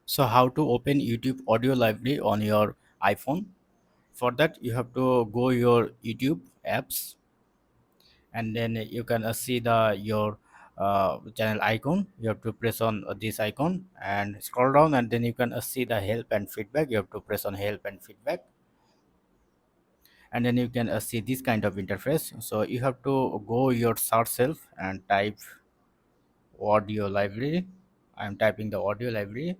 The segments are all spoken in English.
So how to open YouTube audio library on your iPhone? For that you have to go your YouTube apps, and then you can see the your channel icon. You have to press on this icon and scroll down, and then you can see the help and feedback. You have to press on help and feedback, and then you can see this kind of interface. So you have to go your search self and type audio library. I'm typing the audio library,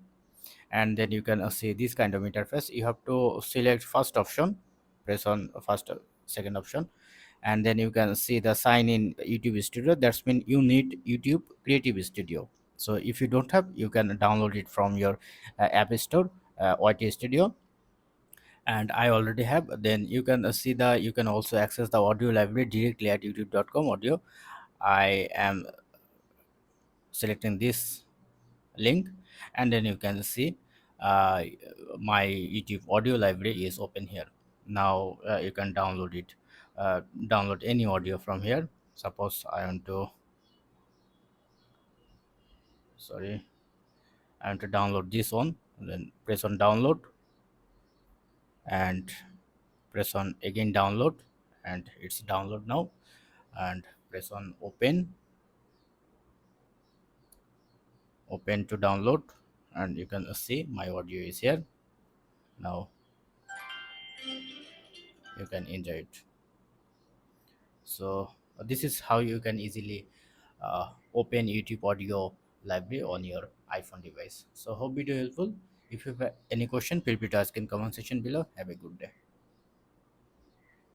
and then you can see this kind of interface. You have to select first option, press on first second option, and then you can see the sign in YouTube Studio. That's mean you need YouTube Creative Studio. So if you don't have, you can download it from your app store, YT Studio, and I already have. Then you can see the you can also access the audio library directly at youtube.com audio. I am selecting this link, and then you can see uh, my YouTube audio library is open here. Now you can download it, download any audio from here. Suppose I want to, sorry, I want to download this one. Then press on download, and press on again download, and it's download now, and press on open to download, and you can see my audio is here. Now you can enjoy it. So this is how you can easily open YouTube audio library on your iPhone device. So hope video helpful. If you have any question, feel free to ask in comment section below. Have a good day.